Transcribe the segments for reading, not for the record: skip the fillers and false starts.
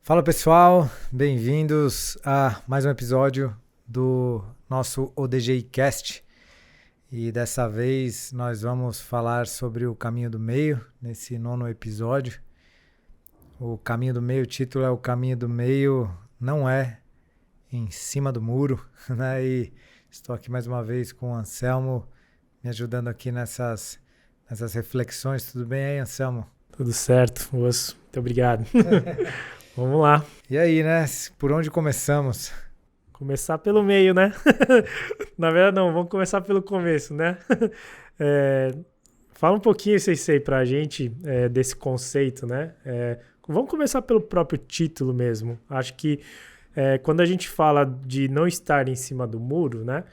Fala pessoal, bem-vindos a mais um episódio do nosso ODGI Cast. E dessa vez nós vamos falar sobre o caminho do meio, nesse nono episódio. O caminho do meio, o título é O Caminho do Meio Não É em Cima do Muro, né? E estou aqui mais uma vez com o Anselmo, me ajudando aqui nessas reflexões. Tudo bem aí, Anselmo? Tudo certo, moço. Muito obrigado. Vamos lá. E aí, né? Por onde começamos? Começar pelo meio, né? Na verdade, não. Vamos começar pelo começo, né? Fala um pouquinho, Sensei, pra gente desse conceito, né? Vamos começar pelo próprio título mesmo. Acho que quando a gente fala de não estar em cima do muro, né?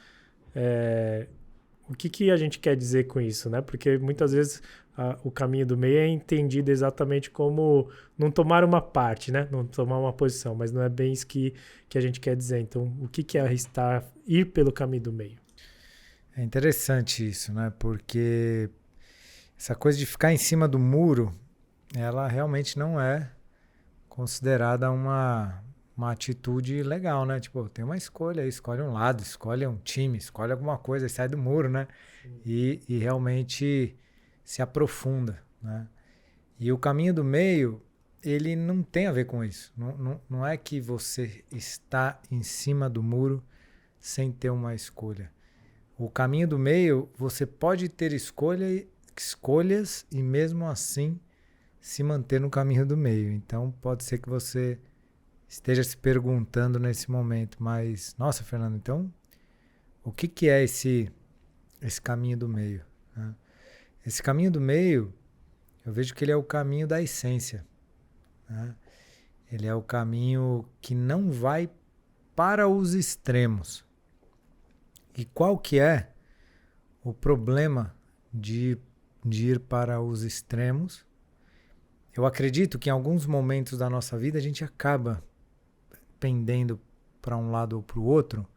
O que a gente quer dizer com isso, né? Porque muitas vezes o caminho do meio é entendido exatamente como não tomar uma parte, né? Não tomar uma posição, mas não é bem isso que a gente quer dizer. Então, o que é ir pelo caminho do meio? É interessante isso, né? Porque essa coisa de ficar em cima do muro, ela realmente não é considerada uma atitude legal, né? Tipo, tem uma escolha aí, escolhe um lado, escolhe um time, escolhe alguma coisa e sai do muro, né? E realmente se aprofunda, né? E o caminho do meio, ele não tem a ver com isso. Não é que você está em cima do muro sem ter uma escolha. O caminho do meio, você pode ter escolhas e mesmo assim se manter no caminho do meio. Então pode ser que você esteja se perguntando nesse momento, mas nossa, Fernando, então o que é esse caminho do meio, né? Esse caminho do meio, eu vejo que ele é o caminho da essência, né? Ele é o caminho que não vai para os extremos. E qual que é o problema de ir para os extremos? Eu acredito que em alguns momentos da nossa vida a gente acaba pendendo para um lado ou para o outro,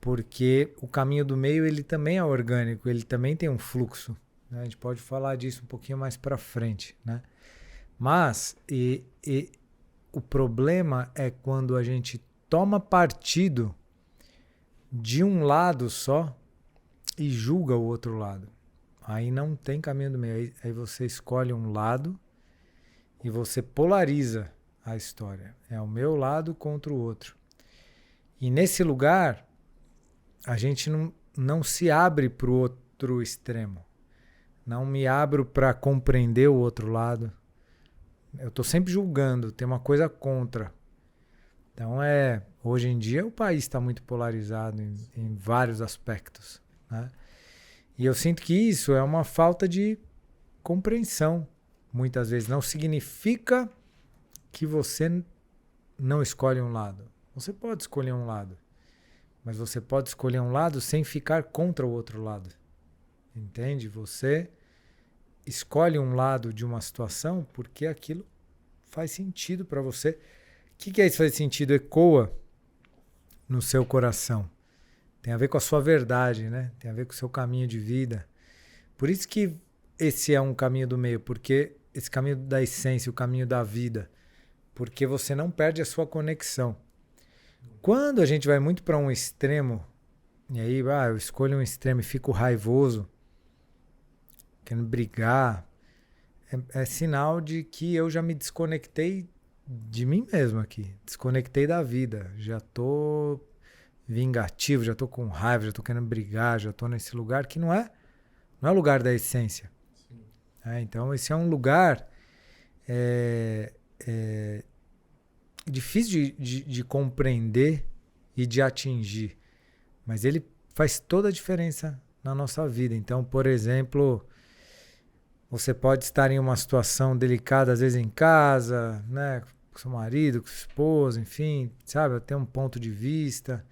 porque o caminho do meio ele também é orgânico, ele também tem um fluxo, né? A gente pode falar disso um pouquinho mais para frente, né? Mas o problema é quando a gente toma partido de um lado só e julga o outro lado. Aí não tem caminho do meio. Aí você escolhe um lado e você polariza a história. É o meu lado contra o outro. E nesse lugar, a gente não se abre para o outro extremo. Não me abro para compreender o outro lado. Eu estou sempre julgando, tem uma coisa contra. Então, hoje em dia o país está muito polarizado em vários aspectos, né? E eu sinto que isso é uma falta de compreensão. Muitas vezes não significa que você não escolhe um lado. Você pode escolher um lado, mas você pode escolher um lado sem ficar contra o outro lado. Entende? Você escolhe um lado de uma situação porque aquilo faz sentido para você. O que é isso faz sentido? Ecoa no seu coração. Tem a ver com a sua verdade, né? Tem a ver com o seu caminho de vida. Por isso que esse é um caminho do meio, porque esse caminho da essência, o caminho da vida, porque você não perde a sua conexão. Quando a gente vai muito para um extremo, e aí eu escolho um extremo e fico raivoso, querendo brigar, é sinal de que eu já me desconectei de mim mesmo aqui, desconectei da vida, já tô vingativo, já tô com raiva, já tô querendo brigar, já tô nesse lugar que não é o lugar da essência. Então esse é um lugar difícil de compreender e de atingir, mas ele faz toda a diferença na nossa vida. Então, por exemplo, você pode estar em uma situação delicada, às vezes em casa, né, com seu marido, com sua esposa, enfim, sabe, eu tenho um ponto de vista.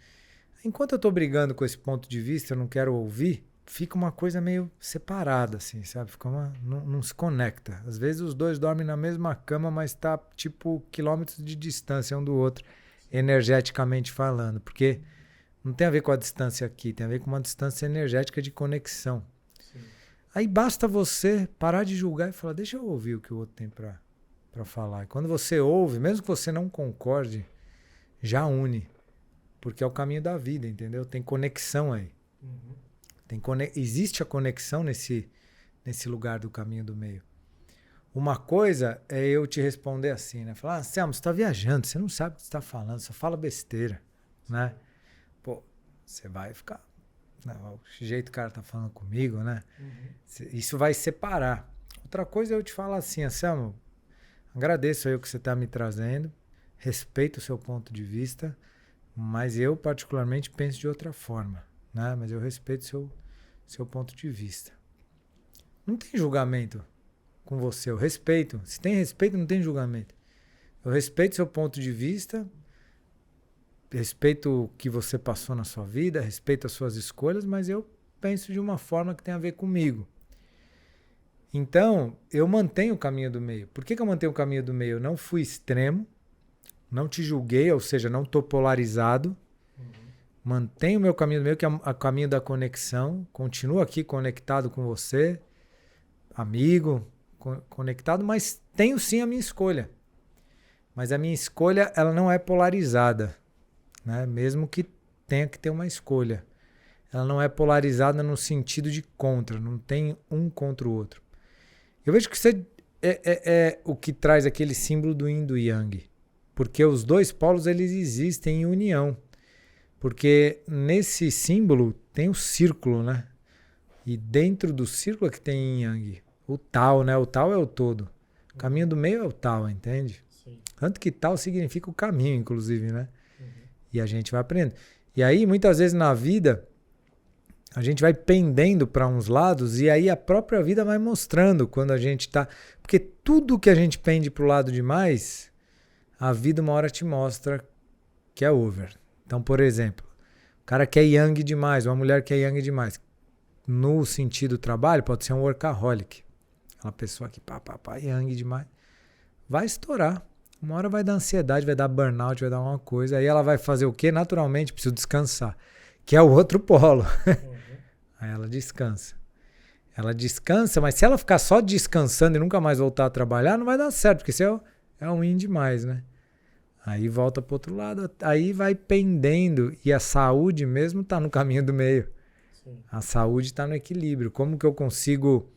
Enquanto eu estou brigando com esse ponto de vista, eu não quero ouvir, fica uma coisa meio separada, assim, sabe? Não se conecta. Às vezes os dois dormem na mesma cama, mas tá tipo quilômetros de distância um do outro, energeticamente falando, porque não tem a ver com a distância aqui, tem a ver com uma distância energética de conexão. Sim. Aí basta você parar de julgar e falar, deixa eu ouvir o que o outro tem para para falar. E quando você ouve, mesmo que você não concorde, já une. Porque é o caminho da vida, entendeu? Tem conexão aí. Existe a conexão nesse lugar do caminho do meio. Uma coisa é eu te responder assim, né? Falar, Anselmo, você está viajando, você não sabe o que você está falando, só fala besteira, né? Pô, você vai ficar... Não, o jeito que o cara tá falando comigo, né? Isso vai separar. Outra coisa é eu te falar assim, Anselmo, agradeço aí o que você está me trazendo, respeito o seu ponto de vista, mas eu particularmente penso de outra forma, né? Mas eu respeito o seu ponto de vista. Não tem julgamento com você, eu respeito. Se tem respeito, não tem julgamento. Eu respeito seu ponto de vista, respeito o que você passou na sua vida, respeito as suas escolhas, mas eu penso de uma forma que tem a ver comigo. Então, eu mantenho o caminho do meio. Por que eu mantenho o caminho do meio? Eu não fui extremo, não te julguei, ou seja, não estou polarizado. Mantenho o meu caminho do meio, que é o caminho da conexão. Continuo aqui conectado com você, amigo, conectado, mas tenho sim a minha escolha. Mas a minha escolha, ela não é polarizada, né? Mesmo que tenha que ter uma escolha. Ela não é polarizada no sentido de contra, não tem um contra o outro. Eu vejo que isso é o que traz aquele símbolo do yin e do yang. Porque os dois polos, eles existem em união. Porque nesse símbolo tem o círculo, né? E dentro do círculo é que tem yin e yang. O Tao, né? O Tao é o todo. O caminho do meio é o Tao, entende? Sim. Tanto que Tao significa o caminho, inclusive, né? E a gente vai aprendendo. E aí, muitas vezes na vida, a gente vai pendendo para uns lados e aí a própria vida vai mostrando quando a gente tá... Porque tudo que a gente pende pro lado demais, a vida uma hora te mostra que é over. Então, por exemplo, o cara quer yang demais, uma mulher quer yang demais. No sentido trabalho, pode ser um workaholic. Aquela pessoa que yang demais. Vai estourar. Uma hora vai dar ansiedade, vai dar burnout, vai dar alguma coisa. Aí ela vai fazer o quê? Naturalmente, preciso descansar. Que é o outro polo. Aí ela descansa. Ela descansa, mas se ela ficar só descansando e nunca mais voltar a trabalhar, não vai dar certo, porque isso é um yin demais, né? Aí volta pro outro lado, aí vai pendendo. E a saúde mesmo tá no caminho do meio. Sim. A saúde tá no equilíbrio. Como que eu consigo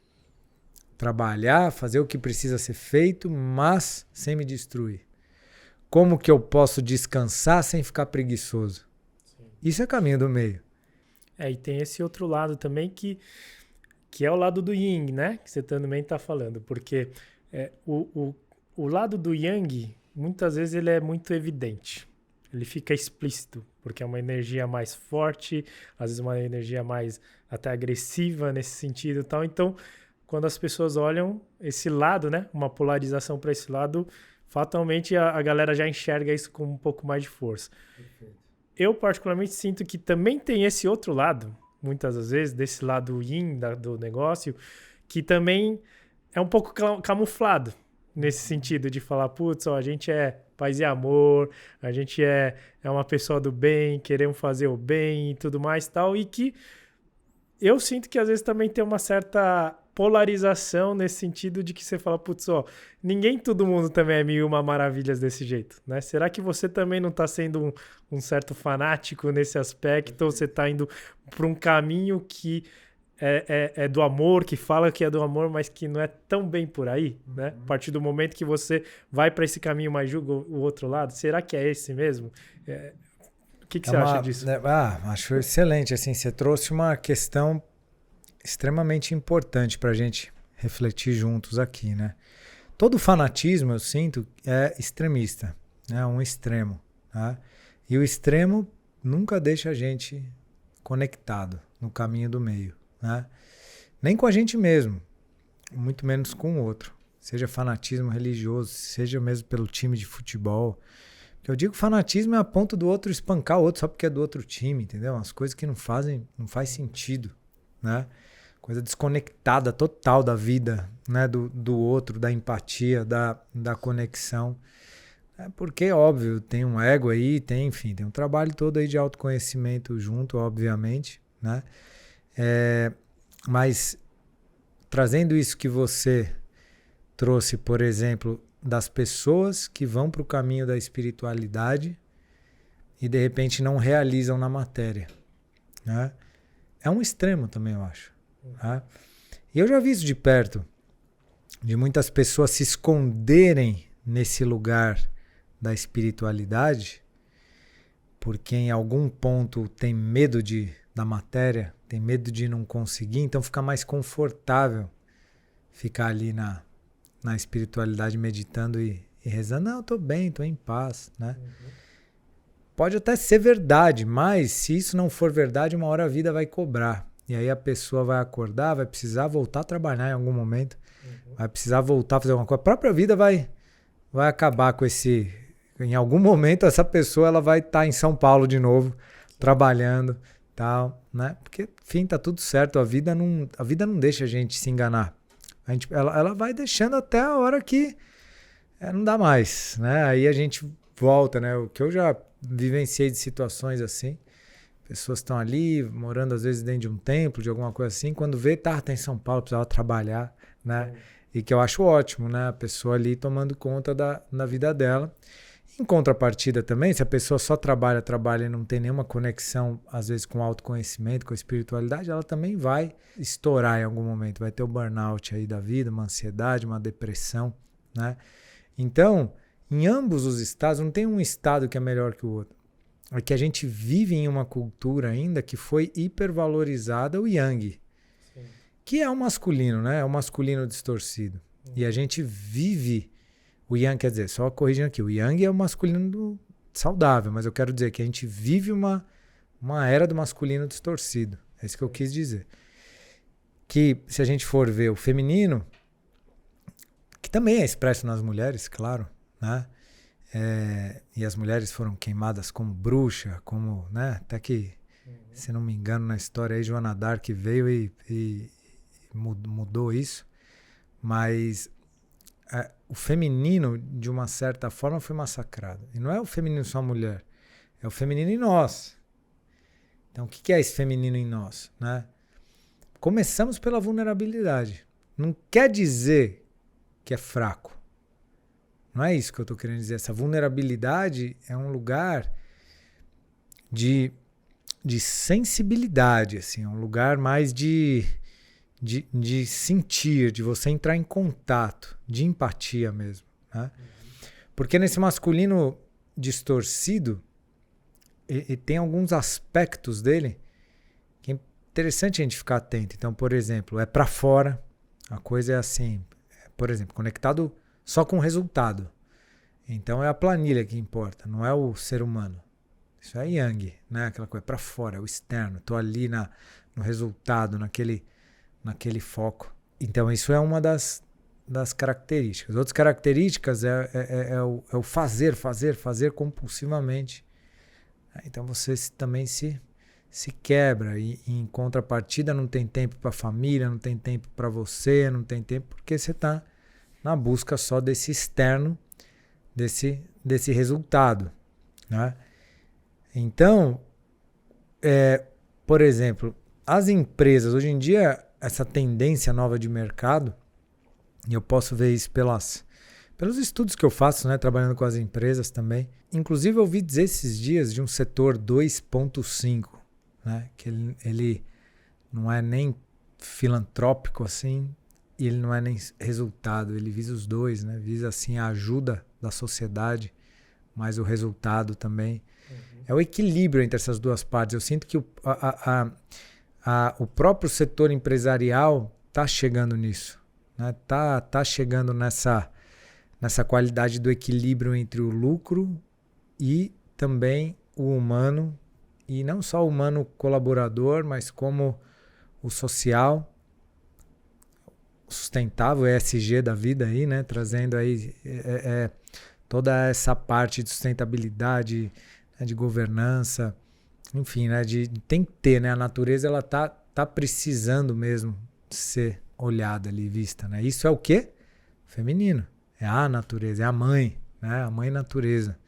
trabalhar, fazer o que precisa ser feito, mas sem me destruir? Como que eu posso descansar sem ficar preguiçoso? Sim. Isso é caminho do meio. E tem esse outro lado também que é o lado do yin, né? Que você também está falando. Porque o lado do yang, muitas vezes ele é muito evidente. Ele fica explícito, porque é uma energia mais forte, às vezes uma energia mais até agressiva nesse sentido e tal. Então, quando as pessoas olham esse lado, né? Uma polarização para esse lado, fatalmente a galera já enxerga isso com um pouco mais de força. Perfeito. Eu particularmente sinto que também tem esse outro lado, muitas das vezes, desse lado yin do negócio, que também é um pouco camuflado nesse sentido de falar, putz, a gente é paz e amor, a gente é uma pessoa do bem, queremos fazer o bem e tudo mais e tal, e que eu sinto que às vezes também tem uma certa polarização nesse sentido de que você fala, putz, ninguém, todo mundo também é mil e uma maravilhas desse jeito, né? Será que você também não está sendo um certo fanático nesse aspecto, ou você está indo para um caminho que é do amor, que fala que é do amor, mas que não é tão bem por aí, né? A partir do momento que você vai para esse caminho, mas julga o outro lado, será que é esse mesmo? O que você acha disso? Acho excelente, assim, você trouxe uma questão extremamente importante para a gente refletir juntos aqui, né? Todo fanatismo, eu sinto, é extremista, né? Um extremo, tá? E o extremo nunca deixa a gente conectado no caminho do meio, né? Nem com a gente mesmo, muito menos com o outro. Seja fanatismo religioso, seja mesmo pelo time de futebol. Eu digo fanatismo é a ponto do outro espancar o outro só porque é do outro time, entendeu? Umas coisas que não faz sentido, né? Coisa desconectada total da vida, né? Do outro, da empatia, da conexão. Porque, óbvio, tem um ego aí, tem um trabalho todo aí de autoconhecimento junto, obviamente, né? Mas trazendo isso que você trouxe, por exemplo, das pessoas que vão para o caminho da espiritualidade e de repente não realizam na matéria, né? É um extremo também, eu acho, né? E eu já vi isso de perto, de muitas pessoas se esconderem nesse lugar da espiritualidade porque em algum ponto tem medo da matéria, tem medo de não conseguir, então fica mais confortável ficar ali na espiritualidade meditando e rezando. Não, eu estou bem, estou em paz, né? Pode até ser verdade, mas se isso não for verdade, uma hora a vida vai cobrar. E aí a pessoa vai acordar, vai precisar voltar a trabalhar em algum momento, vai precisar voltar a fazer alguma coisa. A própria vida vai acabar com esse... Em algum momento essa pessoa ela vai estar em São Paulo de novo, trabalhando, tal, né? Porque, enfim, tá tudo certo. A vida não deixa a gente se enganar. Ela vai deixando até a hora que não dá mais, né? Aí a gente volta, né? O que eu já vivenciei de situações assim, pessoas estão ali morando às vezes dentro de um templo, de alguma coisa assim, quando vê, tá em São Paulo, precisava trabalhar, né? E que eu acho ótimo, né? A pessoa ali tomando conta da vida dela. Em contrapartida também, se a pessoa só trabalha e não tem nenhuma conexão, às vezes, com o autoconhecimento, com a espiritualidade, ela também vai estourar em algum momento, vai ter o burnout aí da vida, uma ansiedade, uma depressão, né? Então, em ambos os estados, não tem um estado que é melhor que o outro. É que a gente vive em uma cultura ainda que foi hipervalorizada, o yang, sim, que é o masculino, né? É o masculino distorcido. E a gente vive... O yang, quer dizer, só corrigindo aqui, o yang é o masculino saudável, mas eu quero dizer que a gente vive uma era do masculino distorcido. É isso que eu quis dizer. Que se a gente for ver o feminino, que também é expresso nas mulheres, claro, né? E as mulheres foram queimadas como bruxa, como, né? Até que, se não me engano, na história aí, Joana d'Arc veio e mudou isso. Mas... o feminino, de uma certa forma, foi massacrado. E não é o feminino só a mulher, é o feminino em nós. Então, o que é esse feminino em nós, né? Começamos pela vulnerabilidade. Não quer dizer que é fraco. Não é isso que eu estou querendo dizer. Essa vulnerabilidade é um lugar de sensibilidade, assim, é um lugar mais de sentir, de você entrar em contato, de empatia mesmo, né? Porque nesse masculino distorcido, e tem alguns aspectos dele que é interessante a gente ficar atento. Então, por exemplo, é para fora, a coisa é assim, por exemplo, conectado só com o resultado. Então é a planilha que importa, não é o ser humano. Isso é yang, né? Aquela coisa, é para fora, é o externo. Estou ali no resultado, naquele foco. Então, isso é uma das características. Outras características é o fazer compulsivamente. Então, você também se quebra. E em contrapartida, não tem tempo para a família, não tem tempo para você, não tem tempo porque você está na busca só desse externo, desse resultado, né? Então, por exemplo, as empresas, hoje em dia, essa tendência nova de mercado, e eu posso ver isso pelos estudos que eu faço, né, trabalhando com as empresas também. Inclusive, eu ouvi dizer esses dias de um setor 2.5, né, que ele não é nem filantrópico assim, e ele não é nem resultado, ele visa os dois, né, visa assim a ajuda da sociedade, mas o resultado também. É o equilíbrio entre essas duas partes. Eu sinto que o próprio setor empresarial está chegando nisso, né? Tá chegando nessa qualidade do equilíbrio entre o lucro e também o humano, e não só o humano colaborador, mas como o social, sustentável, ESG da vida aí, né? Trazendo aí toda essa parte de sustentabilidade, né? De governança, enfim, né? Tem que ter, né? A natureza ela tá precisando mesmo ser olhada ali, vista, né? Isso é o quê? Feminino. É a natureza, é a mãe, né? A mãe natureza.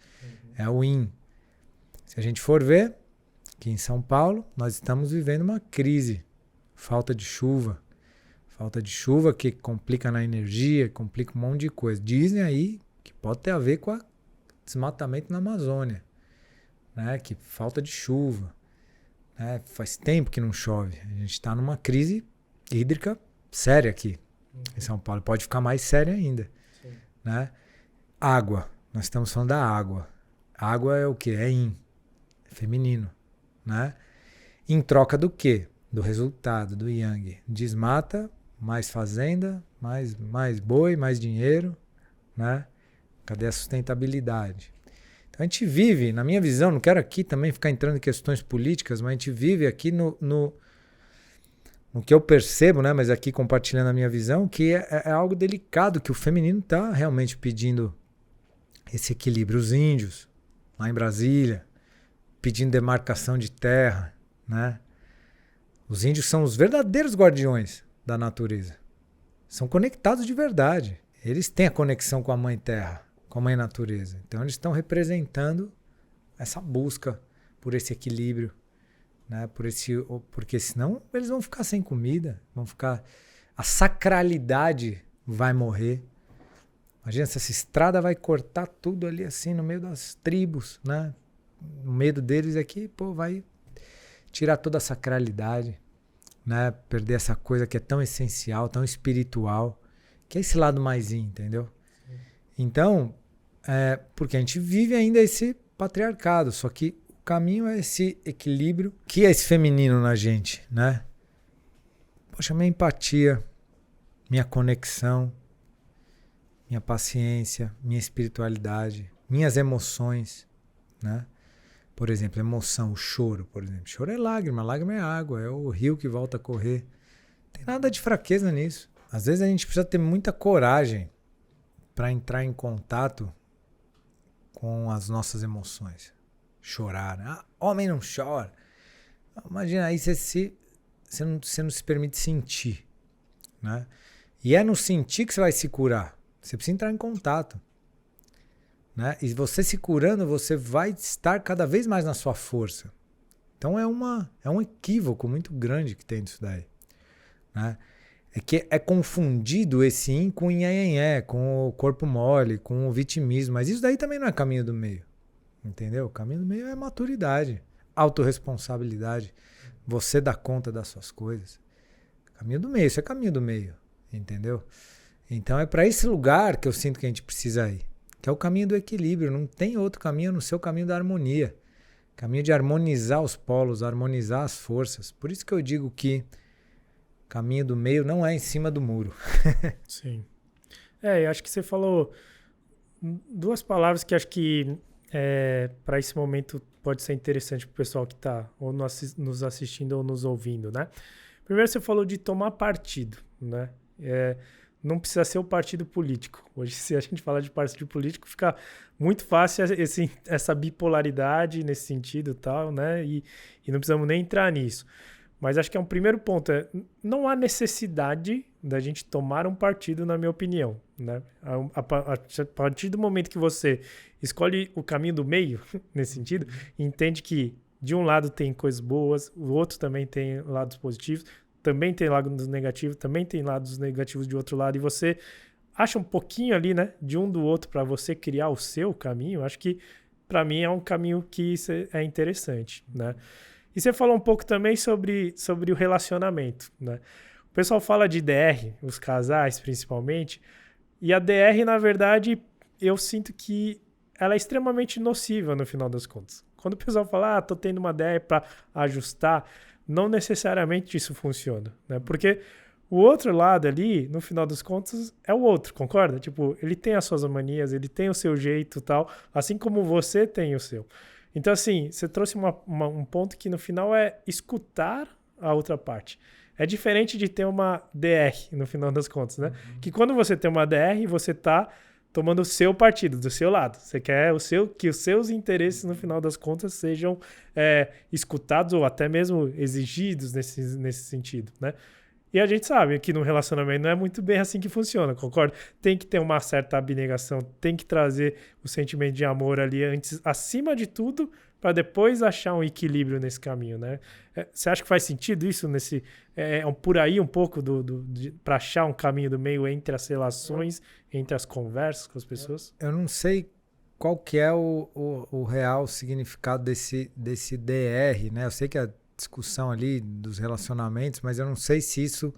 É o yin. Se a gente for ver, aqui em São Paulo, nós estamos vivendo uma crise. Falta de chuva, Falta de chuva que complica na energia, complica um monte de coisa. Dizem aí que pode ter a ver com o desmatamento na Amazônia, né? Que falta de chuva, né? Faz tempo que não chove. A gente está numa crise hídrica séria aqui em São Paulo. Pode ficar mais séria ainda, né? Água. Nós estamos falando da água. Água é o quê? É yin, é feminino, né? Em troca do quê? Do resultado, do yang. Desmata, mais fazenda, mais boi, mais dinheiro, né? Cadê a sustentabilidade? Então a gente vive, na minha visão, não quero aqui também ficar entrando em questões políticas, mas a gente vive aqui no que eu percebo, né? Mas aqui compartilhando a minha visão, que é algo delicado, que o feminino está realmente pedindo esse equilíbrio. Os índios, lá em Brasília, pedindo demarcação de terra, né? Os índios são os verdadeiros guardiões da natureza. São conectados de verdade. Eles têm a conexão com a mãe terra, com a mãe natureza. Então eles estão representando essa busca por esse equilíbrio, né? Porque senão eles vão ficar sem comida, a sacralidade vai morrer. Imagina se essa estrada vai cortar tudo ali assim no meio das tribos, né? O medo deles é que, vai tirar toda a sacralidade, né? Perder essa coisa que é tão essencial, tão espiritual, que é esse lado mais yin, entendeu? Sim. Então, porque a gente vive ainda esse patriarcado, só que o caminho é esse equilíbrio, que é esse feminino na gente, né? Poxa, minha empatia, minha conexão, minha paciência, minha espiritualidade, minhas emoções, né? Por exemplo, emoção, o choro, por exemplo. Choro é lágrima é água, é o rio que volta a correr. Não tem nada de fraqueza nisso. Às vezes a gente precisa ter muita coragem para entrar em contato com as nossas emoções. Chorar, né? Homem não chora. Imagina aí você não se permite sentir, né? E é no sentir que você vai se curar. Você precisa entrar em contato, né? E você se curando, você vai estar cada vez mais na sua força. Então é um equívoco muito grande que tem disso daí, né? É que é confundido esse yin com o nhenhenhé, com o corpo mole, com o vitimismo. Mas isso daí também não é caminho do meio, entendeu? O caminho do meio é maturidade, autorresponsabilidade. Você dá conta das suas coisas. Caminho do meio, isso é caminho do meio, entendeu? Então é para esse lugar que eu sinto que a gente precisa ir, que é o caminho do equilíbrio. Não tem outro caminho no seu caminho da harmonia. Caminho de harmonizar os polos, harmonizar as forças. Por isso que eu digo que caminho do meio não é em cima do muro. Sim. Eu acho que você falou duas palavras que acho que para esse momento pode ser interessante para o pessoal que está ou nos assistindo ou nos ouvindo, né? Primeiro você falou de tomar partido, né? Não precisa ser o partido político. Hoje, se a gente fala de partido político, fica muito fácil essa bipolaridade nesse sentido e tal, né? E não precisamos nem entrar nisso. Mas acho que é um primeiro ponto. Não há necessidade da gente tomar um partido, na minha opinião, né? A partir do momento que você escolhe o caminho do meio, nesse sentido, entende que de um lado tem coisas boas, o outro também tem lados positivos, também tem lados negativos, também tem lados negativos de outro lado, e você acha um pouquinho ali, né, de um do outro para você criar o seu caminho. Acho que, para mim, é um caminho que é interessante, né? E você falou um pouco também sobre o relacionamento, né? O pessoal fala de DR, os casais principalmente, e a DR, na verdade, eu sinto que ela é extremamente nociva no final das contas. Quando o pessoal fala, tô tendo uma DR para ajustar, não necessariamente isso funciona, né? Porque o outro lado ali, no final das contas, é o outro, concorda? Tipo, ele tem as suas manias, ele tem o seu jeito e tal, assim como você tem o seu. Então, assim, você trouxe um ponto que no final é escutar a outra parte. É diferente de ter uma DR, no final das contas, né? Uhum. Que quando você tem uma DR, você tá tomando o seu partido, do seu lado. Você quer que os seus interesses, no final das contas, sejam escutados ou até mesmo exigidos nesse sentido, né? E a gente sabe que no relacionamento não é muito bem assim que funciona, concorda? Tem que ter uma certa abnegação, tem que trazer o sentimento de amor ali antes, acima de tudo, para depois achar um equilíbrio nesse caminho, né? Você acha que faz sentido isso nesse por aí um pouco para achar um caminho do meio entre as relações, entre as conversas com as pessoas? Eu não sei qual que é o real significado desse DR, né? Eu sei que a discussão ali dos relacionamentos, mas eu não sei se isso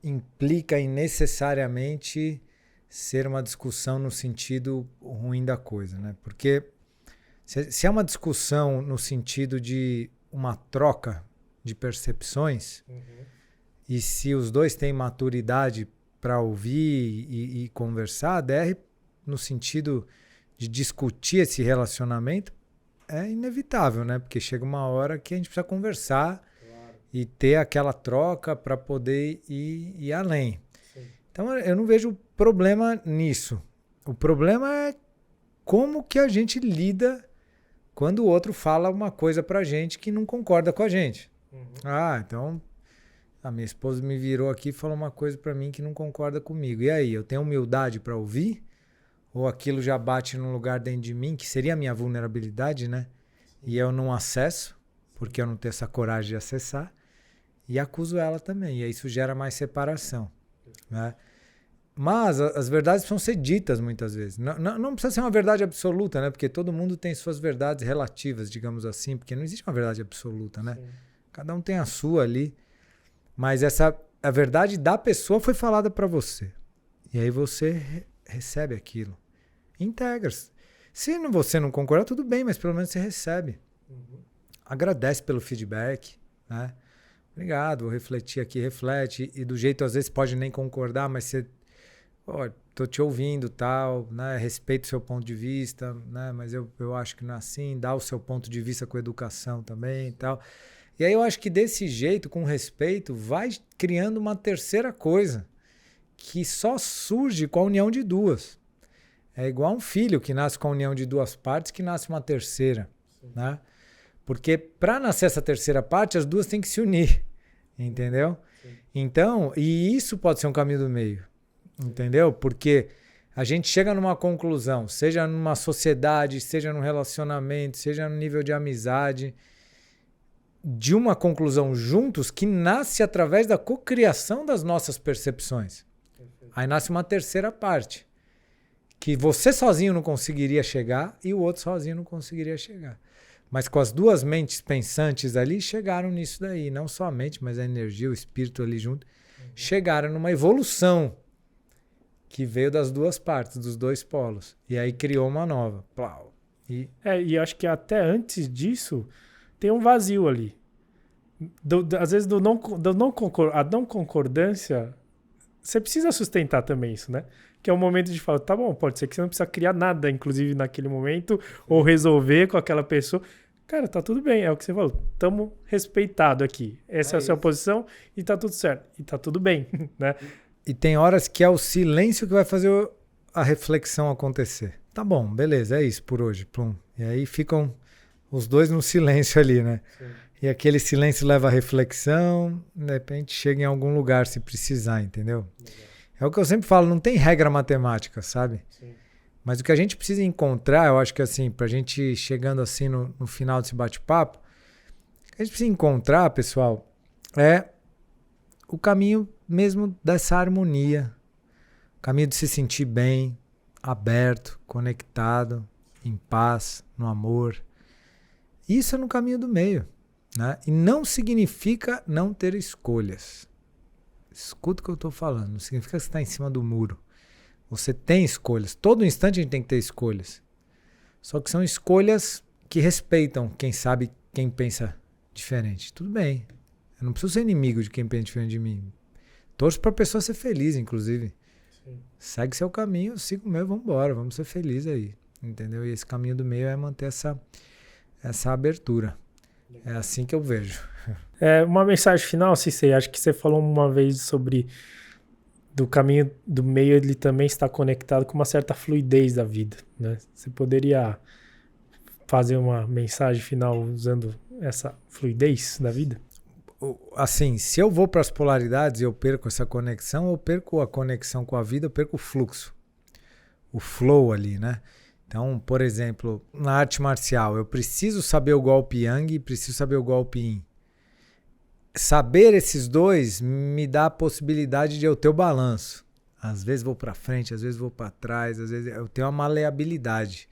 implica em necessariamente ser uma discussão no sentido ruim da coisa, né? Porque se é uma discussão no sentido de uma troca de percepções, e se os dois têm maturidade para ouvir e conversar, DR no sentido de discutir esse relacionamento é inevitável, né? Porque chega uma hora que a gente precisa conversar e ter aquela troca para poder ir além. Sim. Então eu não vejo problema nisso. O problema é como que a gente lida quando o outro fala uma coisa pra gente que não concorda com a gente. Então a minha esposa me virou aqui e falou uma coisa pra mim que não concorda comigo. E aí, eu tenho humildade pra ouvir? Ou aquilo já bate num lugar dentro de mim, que seria a minha vulnerabilidade, né? E eu não acesso, porque eu não tenho essa coragem de acessar, e acuso ela também. E aí isso gera mais separação, né? Mas as verdades precisam ser ditas muitas vezes. Não precisa ser uma verdade absoluta, né? Porque todo mundo tem suas verdades relativas, digamos assim, porque não existe uma verdade absoluta, né? Sim. Cada um tem a sua ali. Mas a verdade da pessoa foi falada para você. E aí você recebe aquilo. Integra. Se você não concordar, tudo bem, mas pelo menos você recebe. Agradece pelo feedback, né? Obrigado, vou refletir aqui, reflete. E do jeito, às vezes, pode nem concordar, mas você... tô te ouvindo, tal, né? Respeito o seu ponto de vista, né? Mas eu acho que não é assim. Dá o seu ponto de vista com educação também e tal. E aí eu acho que desse jeito, com respeito, vai criando uma terceira coisa que só surge com a união de duas. É igual um filho que nasce com a união de duas partes, que nasce uma terceira, né? Porque para nascer essa terceira parte, as duas têm que se unir, entendeu? Sim. Então, e isso pode ser um caminho do meio, entendeu? Porque a gente chega numa conclusão, seja numa sociedade, seja num relacionamento, seja no nível de amizade, de uma conclusão juntos que nasce através da cocriação das nossas percepções. Aí nasce uma terceira parte, que você sozinho não conseguiria chegar e o outro sozinho não conseguiria chegar. Mas com as duas mentes pensantes ali, chegaram nisso daí. Não só a mente, mas a energia, o espírito ali junto. Chegaram numa evolução que veio das duas partes, dos dois polos. E aí criou uma nova. Plau. E acho que até antes disso, tem um vazio ali. Às vezes, a não concordância, você precisa sustentar também isso, né? Que é o momento de falar, tá bom, pode ser que você não precisa criar nada, inclusive naquele momento, ou resolver com aquela pessoa. Cara, tá tudo bem, é o que você falou. Tamo respeitado aqui. Essa é a sua posição e tá tudo certo. E tá tudo bem, né? E tem horas que é o silêncio que vai fazer a reflexão acontecer. Tá bom, beleza, é isso por hoje. Plum. E aí ficam os dois no silêncio ali, né? Sim. E aquele silêncio leva à reflexão, de repente chega em algum lugar se precisar, entendeu? Legal. É o que eu sempre falo, não tem regra matemática, sabe? Sim. Mas o que a gente precisa encontrar, eu acho que assim, pra gente chegando assim no final desse bate-papo, o que a gente precisa encontrar, pessoal, é o caminho mesmo dessa harmonia, o caminho de se sentir bem, aberto, conectado, em paz, no amor. Isso é no caminho do meio, né? E não significa não ter escolhas. Escuta o que eu estou falando, não significa que você está em cima do muro. Você tem escolhas. Todo instante a gente tem que ter escolhas. Só que são escolhas que respeitam quem sabe, quem pensa diferente. Tudo bem. Eu não preciso ser inimigo de quem pensa diferente de mim. Torço para a pessoa ser feliz, inclusive. Sim. Segue seu caminho, eu sigo o meu, vamos embora, vamos ser felizes aí. Entendeu? E esse caminho do meio é manter essa abertura. É assim que eu vejo. Uma mensagem final, Cicê, acho que você falou uma vez sobre do caminho do meio, ele também está conectado com uma certa fluidez da vida, né? Você poderia fazer uma mensagem final usando essa fluidez da vida? assim, se eu vou para as polaridades e eu perco essa conexão, eu perco a conexão com a vida, eu perco o fluxo, o flow ali, né? Então, por exemplo, na arte marcial, eu preciso saber o golpe Yang e preciso saber o golpe Yin. Saber esses dois me dá a possibilidade de eu ter o balanço. Às vezes vou para frente, às vezes vou para trás, às vezes eu tenho uma maleabilidade.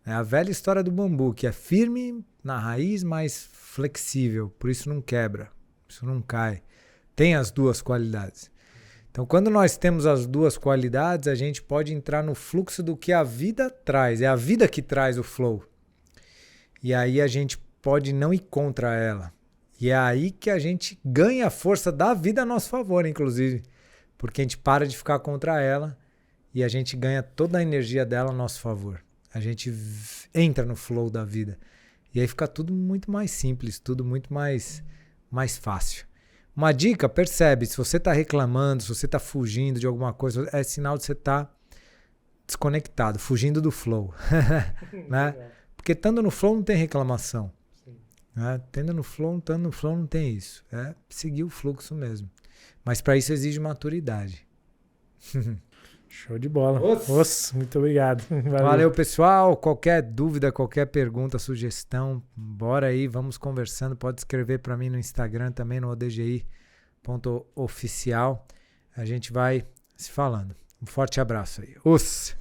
É a velha história do bambu, que é firme na raiz, mas flexível, por isso não quebra, isso não cai. Tem as duas qualidades. Então, quando nós temos as duas qualidades, a gente pode entrar no fluxo do que a vida traz. É a vida que traz o flow. E aí a gente pode não ir contra ela. E é aí que a gente ganha a força da vida a nosso favor, inclusive. Porque a gente para de ficar contra ela e a gente ganha toda a energia dela a nosso favor. A gente entra no flow da vida. E aí fica tudo muito mais simples, tudo muito mais fácil. Uma dica, percebe, se você está reclamando, se você está fugindo de alguma coisa, é sinal de você estar desconectado, fugindo do flow. Né? Porque estando no flow não tem reclamação. Né? Estando no flow não tem isso. É seguir o fluxo mesmo. Mas para isso exige maturidade. Show de bola. Nossa, muito obrigado. Valeu, pessoal. Qualquer dúvida, qualquer pergunta, sugestão, bora aí, vamos conversando. Pode escrever para mim no Instagram também, no odgi.oficial. A gente vai se falando. Um forte abraço aí. Os.